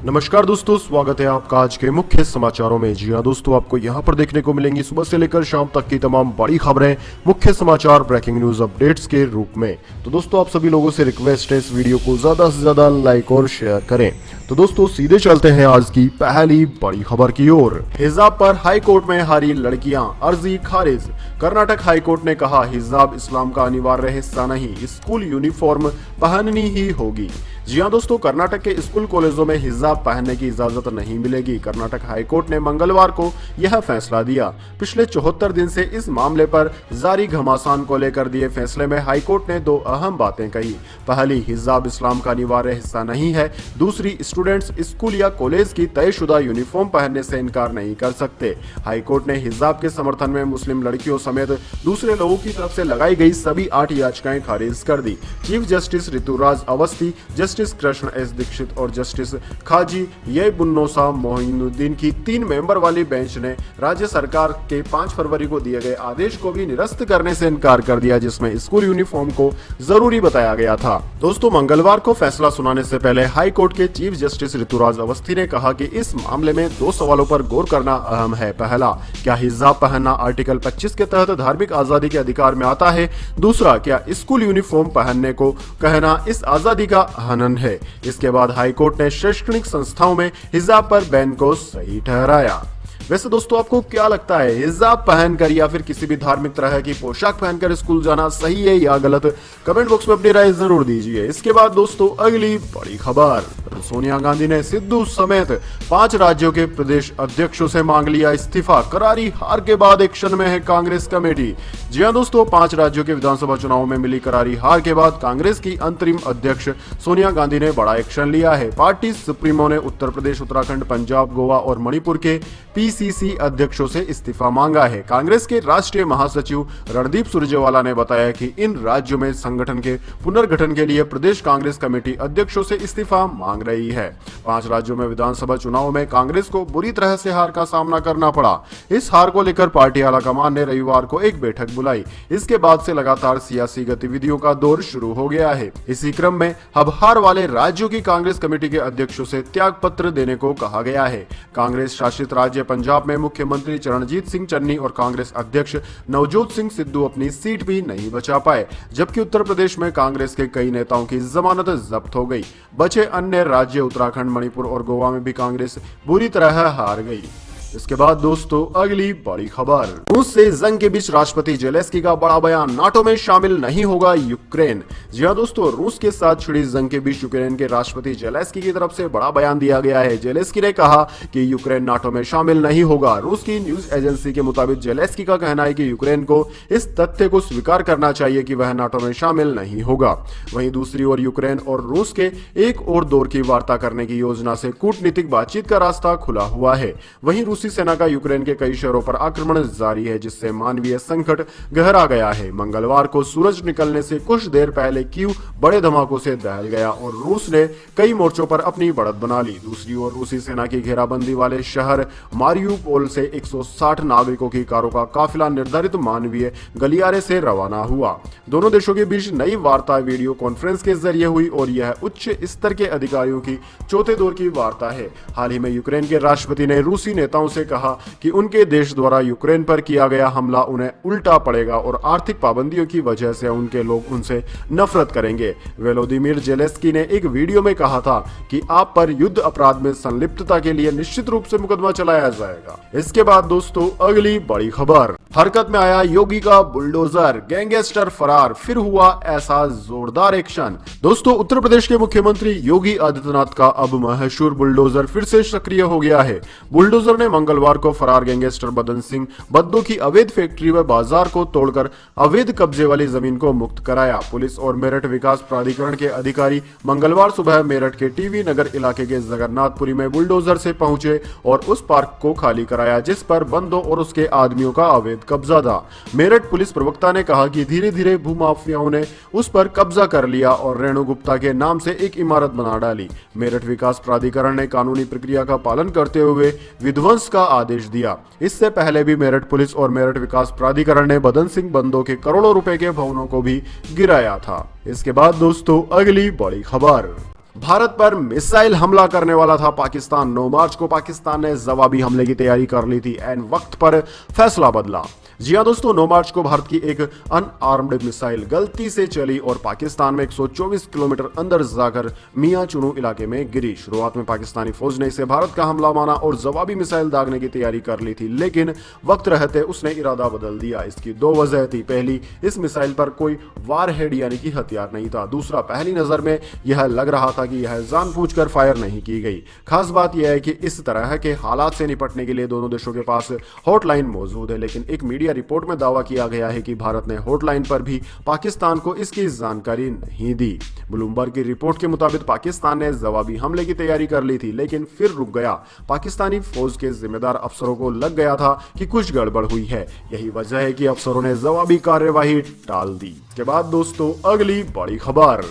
नमस्कार दोस्तों, स्वागत है आपका आज के मुख्य समाचारों में। जी हाँ दोस्तों, आपको यहाँ पर देखने को मिलेंगी सुबह से लेकर शाम तक की तमाम बड़ी खबरें, मुख्य समाचार, ब्रेकिंग न्यूज अपडेट्स के रूप में। तो दोस्तों, आप सभी लोगों से रिक्वेस्ट है इस वीडियो को ज्यादा से ज्यादा लाइक और शेयर करें। तो दोस्तों, सीधे चलते हैं आज की पहली बड़ी खबर की ओर। हिजाब पर हाई कोर्ट में हारी लड़कियां, अर्जी खारिज। कर्नाटक हाई कोर्ट ने कहा हिजाब इस्लाम का अनिवार्य हिस्सा नहीं, स्कूल यूनिफॉर्म पहननी ही होगी। जी हाँ दोस्तों, कर्नाटक के स्कूल कॉलेजों में हिजाब पहनने की इजाजत नहीं मिलेगी। कर्नाटक हाईकोर्ट ने मंगलवार को यह फैसला दिया। पिछले 74 दिन से इस मामले पर जारी घमासान को लेकर दिए फैसले में हाईकोर्ट ने दो अहम बातें कही। पहली, हिजाब इस्लाम का अनिवार्य हिस्सा नहीं है। दूसरी, स्टूडेंट्स स्कूल या कॉलेज की तयशुदा यूनिफॉर्म पहनने से इनकार नहीं कर सकते। हाईकोर्ट ने हिजाब के समर्थन में मुस्लिम लड़कियों समेत दूसरे लोगों की तरफ से लगाई गई सभी 8 याचिकाएं खारिज कर दी। Chief justice Rituraj Awasthi, justice Krishna S Dixit और जस्टिस खाजी येबुन्नोसा मोइनुद्दीन की 3 मेंबर वाली बेंच ने राज्य सरकार के 5 फरवरी को दिए गए आदेश को भी निरस्त करने से इनकार कर दिया, जिसमें स्कूल यूनिफॉर्म को जरूरी बताया गया था। दोस्तों, मंगलवार को फैसला सुनाने से पहले हाई कोर्ट के चीफ जस्टिस ऋतुराज अवस्थी ने कहा कि इस मामले में 2 सवालों पर गौर करना अहम है। पहला, क्या हिजाब पहनना आर्टिकल 25 के तहत धार्मिक आजादी के अधिकार में आता है? दूसरा, क्या स्कूल यूनिफॉर्म पहनने को कहना इस आजादी का हनन है? इसके बाद हाईकोर्ट ने शैक्षणिक संस्थाओं में हिजाब पर बैन को सही ठहराया। वैसे दोस्तों, आपको क्या लगता है, हिजाब पहनकर या फिर किसी भी धार्मिक तरह की पोशाक पहनकर स्कूल जाना सही है या गलत? कमेंट बॉक्स में अपनी राय जरूर दीजिए। इसके बाद दोस्तों, अगली बड़ी खबर। सोनिया गांधी ने सिद्धू समेत 5 राज्यों के प्रदेश अध्यक्षों से मांग लिया इस्तीफा। करारी हार के बाद एक्शन में है कांग्रेस कमेटी। जी हां दोस्तों, 5 राज्यों के विधानसभा चुनाव में मिली करारी हार के बाद कांग्रेस की अंतरिम अध्यक्ष सोनिया गांधी ने बड़ा एक्शन लिया है। पार्टी सुप्रीमो ने उत्तर प्रदेश, उत्तराखंड, पंजाब, गोवा और मणिपुर के पीसीसी अध्यक्षों से इस्तीफा मांगा है। कांग्रेस के राष्ट्रीय महासचिव रणदीप सुरजेवाला ने बताया कि इन राज्यों में संगठन के पुनर्गठन के लिए प्रदेश कांग्रेस कमेटी अध्यक्षों से इस्तीफा मांग रही है। 5 राज्यों में विधानसभा चुनाव में कांग्रेस को बुरी तरह से हार का सामना करना पड़ा। इस हार को लेकर पार्टी आलाकमान ने रविवार को एक बैठक बुलाई। इसके बाद से लगातार सियासी गतिविधियों का दौर शुरू हो गया है। इसी क्रम में अब हार वाले राज्यों की कांग्रेस कमेटी के अध्यक्षों से त्याग पत्र देने को कहा गया है। कांग्रेस शासित राज्य पंजाब में मुख्यमंत्री चरणजीत सिंह चन्नी और कांग्रेस अध्यक्ष नवजोत सिंह सिद्धू अपनी सीट भी नहीं बचा पाए, जबकि उत्तर प्रदेश में कांग्रेस के कई नेताओं की जमानत जब्त हो गई। बचे अन्य राज्य उत्तराखंड, मणिपुर और गोवा में भी कांग्रेस बुरी तरह हार गई। इसके बाद दोस्तों, अगली बड़ी खबर। रूस से जंग के बीच राष्ट्रपति जेलेंस्की का बड़ा बयान, नाटो में शामिल नहीं होगा यूक्रेन। जी हां दोस्तों, रूस के साथ छिड़ी जंग के बीच यूक्रेन के राष्ट्रपति जेलेंस्की की तरफ से बड़ा बयान दिया गया है। जेलेंस्की ने कहा कि यूक्रेन नाटो में शामिल नहीं होगा। रूस की न्यूज एजेंसी के मुताबिक जेलेंस्की का कहना है कि यूक्रेन को इस तथ्य को स्वीकार करना चाहिए कि वह नाटो में शामिल नहीं होगा। वहीं दूसरी ओर यूक्रेन और रूस के एक और दौर की वार्ता करने की योजना से कूटनीतिक बातचीत का रास्ता खुला हुआ है। वहीं रूसी सेना का यूक्रेन के कई शहरों पर आक्रमण जारी है, जिससे मानवीय संकट गहरा गया है। मंगलवार को सूरज निकलने से कुछ देर पहले कीव बड़े धमाकों से दहल गया और रूस ने कई मोर्चों पर अपनी बढ़त बना ली। दूसरी ओर रूसी सेना की घेराबंदी वाले शहर मारियुपोल से 160 नागरिकों की कारों का काफिला निर्धारित मानवीय गलियारे से रवाना हुआ। दोनों देशों के बीच नई वार्ता वीडियो कॉन्फ्रेंस के जरिए हुई और यह उच्च स्तर के अधिकारियों की चौथे दौर की वार्ता है। हाल ही में यूक्रेन के राष्ट्रपति ने रूसी नेताओं से कहा कि उनके देश द्वारा यूक्रेन पर किया गया हमला उन्हें उल्टा पड़ेगा और आर्थिक पाबंदियों की वजह से उनके लोग उनसे नफरत करेंगे। वोलोदिमीर जेलेंस्की ने एक वीडियो में कहा था कि आप पर युद्ध अपराध में संलिप्तता के लिए निश्चित रूप से मुकदमा चलाया जाएगा। इसके बाद दोस्तों, अगली बड़ी खबर। हरकत में आया योगी का बुलडोजर, गैंगस्टर फरार, फिर हुआ ऐसा जोरदार एक्शन। दोस्तों, उत्तर प्रदेश के मुख्यमंत्री योगी आदित्यनाथ का अब मशहूर बुलडोजर फिर से सक्रिय हो गया है। बुलडोजर ने मंगलवार को फरार गैंगस्टर बदन सिंह बद्दो की अवैध फैक्ट्री व बाजार को तोड़कर अवैध कब्जे वाली जमीन को मुक्त कराया। पुलिस और मेरठ विकास प्राधिकरण के अधिकारी मंगलवार सुबह मेरठ के टीवी नगर इलाके के जगन्नाथपुरी में बुलडोजर से पहुंचे और उस पार्क को खाली कराया जिस पर बंदो और उसके आदमियों का अवैध कब्जा था। मेरठ पुलिस प्रवक्ता ने कहा कि धीरे धीरे भूमाफियाओं ने उस पर कब्जा कर लिया और रेणु गुप्ता के नाम से एक इमारत बना डाली। मेरठ विकास प्राधिकरण ने कानूनी प्रक्रिया का पालन करते हुए विध्वंस का आदेश दिया। इससे पहले भी मेरठ पुलिस और मेरठ विकास प्राधिकरण ने बदन सिंह बंदो के करोड़ों रुपए के भवनों को भी गिराया था। इसके बाद दोस्तों, अगली बड़ी खबर। भारत पर मिसाइल हमला करने वाला था पाकिस्तान। 9 मार्च को पाकिस्तान ने जवाबी हमले की तैयारी कर ली थी। एन वक्त पर फैसला बदला। जी हां दोस्तों, 9 मार्च को भारत की एक अनआर्म्ड मिसाइल गलती से चली और पाकिस्तान में 124 किलोमीटर अंदर जाकर मियां चुनू इलाके में गिरी। शुरुआत में पाकिस्तानी फौज ने इसे भारत का हमला माना और जवाबी मिसाइल दागने की तैयारी कर ली थी, लेकिन वक्त रहते उसने इरादा बदल दिया। इसकी 2 वजह थी। पहली, इस मिसाइल पर कोई वारहेड यानी कि हथियार नहीं था। दूसरा, पहली नजर में यह लग रहा था कि यह जानबूझकर फायर नहीं की गई। खास बात यह है कि इस तरह के हालात से निपटने के लिए दोनों देशों के पास हॉटलाइन मौजूद है, लेकिन एक मीडिया रिपोर्ट में दावा किया गया है कि भारत ने हॉटलाइन पर भी पाकिस्तान को इसकी जानकारी नहीं दी। ब्लूमबर्ग की रिपोर्ट के मुताबिक पाकिस्तान ने जवाबी हमले की तैयारी कर ली थी, लेकिन फिर रुक गया। पाकिस्तानी फौज के जिम्मेदार अफसरों को लग गया था कि कुछ गड़बड़ हुई है। यही वजह है कि अफसरों ने जवाबी कार्यवाही टाल दी। इसके बाद दोस्तों, अगली बड़ी खबर।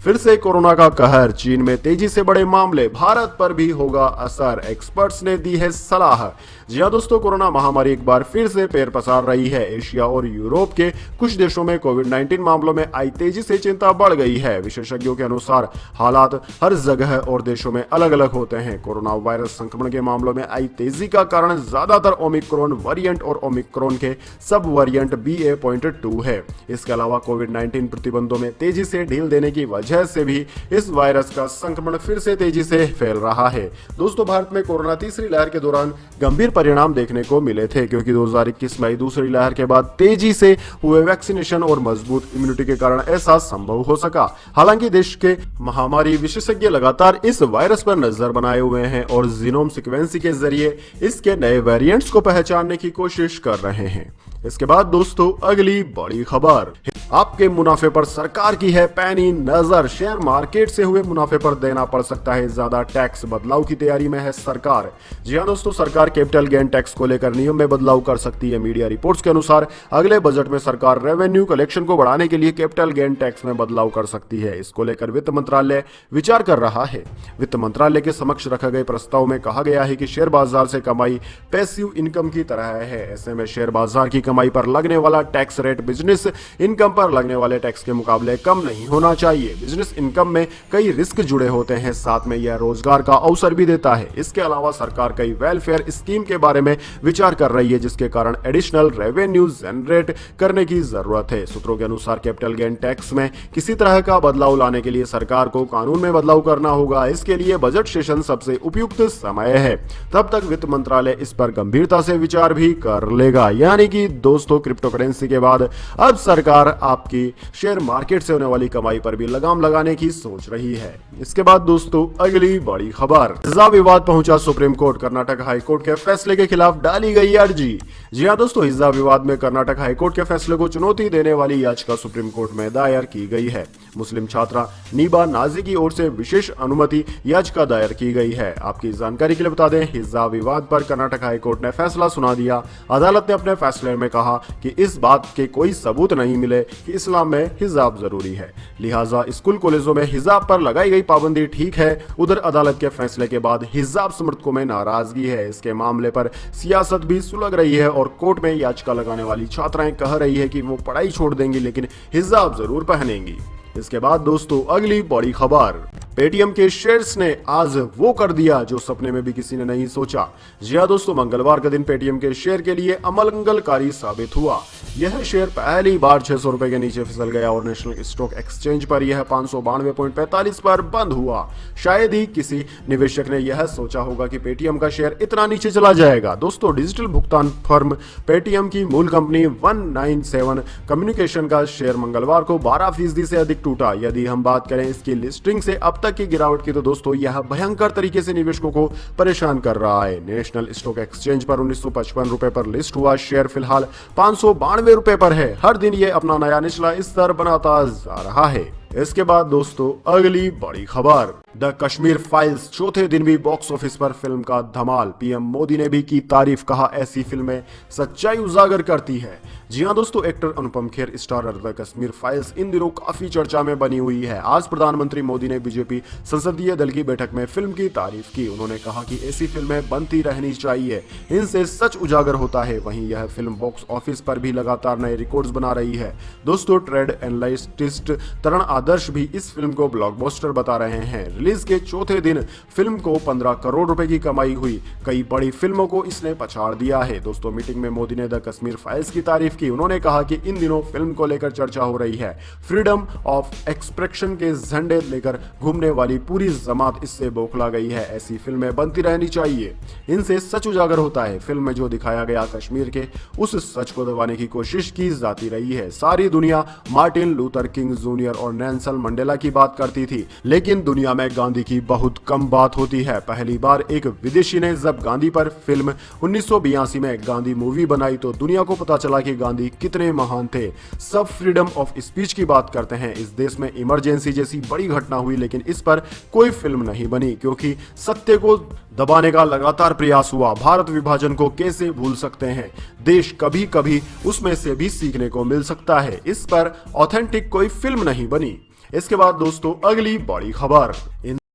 फिर से कोरोना का कहर। चीन में तेजी से बड़े मामले, भारत पर भी होगा असर। एक्सपर्ट्स ने दी है सलाह। जी हां दोस्तों, कोरोना महामारी एक बार फिर से पैर पसार रही है। एशिया और यूरोप के कुछ देशों में कोविड-19 मामलों में आई तेजी से चिंता बढ़ गई है। विशेषज्ञों के अनुसार हालात हर जगह और देशों में अलग अलग होते हैं। कोरोना वायरस संक्रमण के मामलों में आई तेजी का कारण ज्यादातर ओमिक्रॉन वेरिएंट और ओमिक्रॉन के सब वेरिएंट BA.2 है। इसके अलावा कोविड-19 प्रतिबंधों में तेजी से ढील देने की वजह से भी इस वायरस का संक्रमण फिर से तेजी से फैल रहा है। दोस्तों, भारत में कोरोना तीसरी लहर के दौरान गंभीर परिणाम देखने को मिले थे, क्योंकि 2021 में दूसरी लहर के बाद तेजी से हुए वैक्सीनेशन और मजबूत इम्यूनिटी के कारण ऐसा संभव हो सका। हालांकि देश के महामारी विशेषज्ञ लगातार इस वायरस पर नजर बनाए हुए हैं और जीनोम सीक्वेंसिंग के जरिए इसके नए वेरिएंट्स को पहचानने की कोशिश कर रहे हैं। इसके बाद दोस्तों, अगली बड़ी खबर। आपके मुनाफे पर सरकार की है पैनी नजर। शेयर मार्केट से हुए मुनाफे पर देना पड़ सकता है ज्यादा टैक्स। बदलाव की तैयारी में है सरकार। जी हां दोस्तों, सरकार कैपिटल गेन टैक्स को लेकर नियम में बदलाव कर सकती है। मीडिया रिपोर्ट्स के अनुसार अगले बजट में सरकार रेवेन्यू कलेक्शन को बढ़ाने के लिए कैपिटल गेन टैक्स में बदलाव कर सकती है। इसको लेकर वित्त मंत्रालय विचार कर रहा है। वित्त मंत्रालय के समक्ष रखे गए प्रस्ताव में कहा गया है कि शेयर बाजार से कमाई पैसिव इनकम की तरह है। ऐसे में शेयर बाजार की कमाई पर लगने वाला टैक्स रेट बिजनेस इनकम पर लगने वाले टैक्स के मुकाबले कम नहीं होना चाहिए। बिजनेस इनकम में कई रिस्क जुड़े होते हैं, साथ में यह रोजगार का अवसर भी देता है। इसके अलावा सरकार कई वेलफेयर स्कीम के बारे में विचार कर रही है, जिसके कारण एडिशनल रेवेन्यू जनरेट करने की जरूरत है। सूत्रों के अनुसार कैपिटल गेन टैक्स में किसी तरह का बदलाव लाने के लिए सरकार को कानून में बदलाव करना होगा। इसके लिए बजट सेशन सबसे उपयुक्त समय है। तब तक वित्त मंत्रालय इस पर गंभीरता से विचार भी कर लेगा। यानी कि दोस्तों, क्रिप्टो करेंसी के बाद अब सरकार आपकी शेयर मार्केट से होने वाली कमाई पर भी लगाम लगाने की सोच रही है। इसके बाद दोस्तों, अगली बड़ी खबर। हिजा विवाद पहुंचा supreme court. Karnataka high court के फैसले के खिलाफ डाली गई अर्जी। जी हां दोस्तों, हिजा विवाद में कर्नाटक हाई कोर्ट के फैसले को चुनौती देने वाली याचिका सुप्रीम कोर्ट में दायर की गई है। मुस्लिम छात्रा नीबा नाजी की ओर से विशेष अनुमति याचिका दायर की गई है। आपकी जानकारी के लिए बता दें, हिजा विवाद पर कर्नाटक हाई कोर्ट ने फैसला सुना दिया। अदालत ने अपने फैसले में कहा कि इस बात के कोई सबूत नहीं मिले कि इस्लाम में हिजाब जरूरी है, लिहाजा स्कूल कॉलेजों में हिजाब पर लगाई गई पाबंदी ठीक है। उधर अदालत के फैसले के बाद हिजाब समर्थकों में नाराजगी है। इसके मामले पर सियासत भी सुलग रही है और कोर्ट में याचिका लगाने वाली छात्राएं कह रही है कि वो पढ़ाई छोड़ देंगी लेकिन हिजाब जरूर पहनेंगी। इसके बाद दोस्तों, अगली बड़ी खबर। पेटीएम के शेयर्स ने आज वो कर दिया जो सपने में भी किसी ने नहीं सोचा। जी हां दोस्तों, मंगलवार का दिन पेटीएम के शेयर के लिए अमंगलकारी साबित हुआ। यह शेयर पहली बार 600 रुपए के नीचे फिसल गया और नेशनल स्टॉक एक्सचेंज पर यह 592.45 पर बंद हुआ। शायद ही किसी निवेशक ने यह सोचा होगा कि पेटीएम का शेयर इतना नीचे चला जाएगा। दोस्तों, डिजिटल भुगतान फर्म पेटीएम की मूल कंपनी 197 कम्युनिकेशन का शेयर मंगलवार को 12% से अधिक टूटा। यदि हम बात करें इसकी लिस्टिंग से अब तक की गिरावट की, तो दोस्तों यह भयंकर तरीके से निवेशकों को परेशान कर रहा है। नेशनल स्टॉक एक्सचेंज पर 1955 रुपए पर लिस्ट हुआ शेयर फिलहाल 592 रुपए पर है। हर दिन ये अपना नया निचला स्तर बनाता जा रहा है। इसके बाद दोस्तों, अगली बड़ी खबर। द कश्मीर फाइल्स चौथे दिन भी बॉक्स ऑफिस पर फिल्म का धमाल। पीएम मोदी ने भी की तारीफ, कहा ऐसी फिल्में सच्चाई उजागर करती है। जी हां दोस्तों, actor Anupam Kher starrer the Kashmir files in दिनों काफी चर्चा में बनी हुई है। आज प्रधानमंत्री मोदी ने बीजेपी संसदीय दल की बैठक में फिल्म की तारीफ की। उन्होंने कहा कि ऐसी फिल्में बनती रहनी चाहिए, इनसे सच उजागर होता है। वहीं यह फिल्म बॉक्स ऑफिस पर भी लगातार नए रिकॉर्ड्स बना रही है। दोस्तों, ट्रेड एनालिस्ट तरण आदर्श भी इस फिल्म को ब्लॉकबस्टर बता रहे हैं। रिलीज के चौथे दिन फिल्म को 15 करोड़ रुपए की कमाई हुई। कई बड़ी फिल्मों को इसने पछाड़ दिया है। दोस्तों, मीटिंग में मोदी ने द कश्मीर फाइल्स की तारीफ की। उन्होंने कहा कि इन दिनों फिल्म को लेकर चर्चा हो रही है। फ्रीडम ऑफ एक्सप्रेशन के झंडे लेकर घूमने वाली पूरी जमात इससे बौखला गई है। ऐसी फिल्में बनती रहनी चाहिए, इनसे सच उजागर होता है। फिल्म में जो दिखाया गया कश्मीर के उस सच को दबाने की कोशिश की जाती रही है। सारी दुनिया मार्टिन लूथर किंग जूनियर और नेल्सन मंडेला की बात करती थी, लेकिन दुनिया में गांधी की बहुत कम बात होती है। पहली बार एक विदेशी ने जब गांधी पर फिल्म 1982 में गांधी मूवी बनाई तो दुनिया को पता चला कि गांधी कितने महान थे। सब फ्रीडम ऑफ स्पीच की बात करते हैं। इस देश में इमरजेंसी जैसी बड़ी घटना हुई, लेकिन इस पर कोई फिल्म नहीं बनी, क्योंकि सत्य को दबाने का लगातार प्रयास हुआ। भारत विभाजन को कैसे भूल सकते हैं? देश कभी कभी उसमें से भी सीखने को मिल सकता है। इस पर ऑथेंटिक कोई फिल्म नहीं बनी। इसके बाद दोस्तों, अगली बड़ी खबर।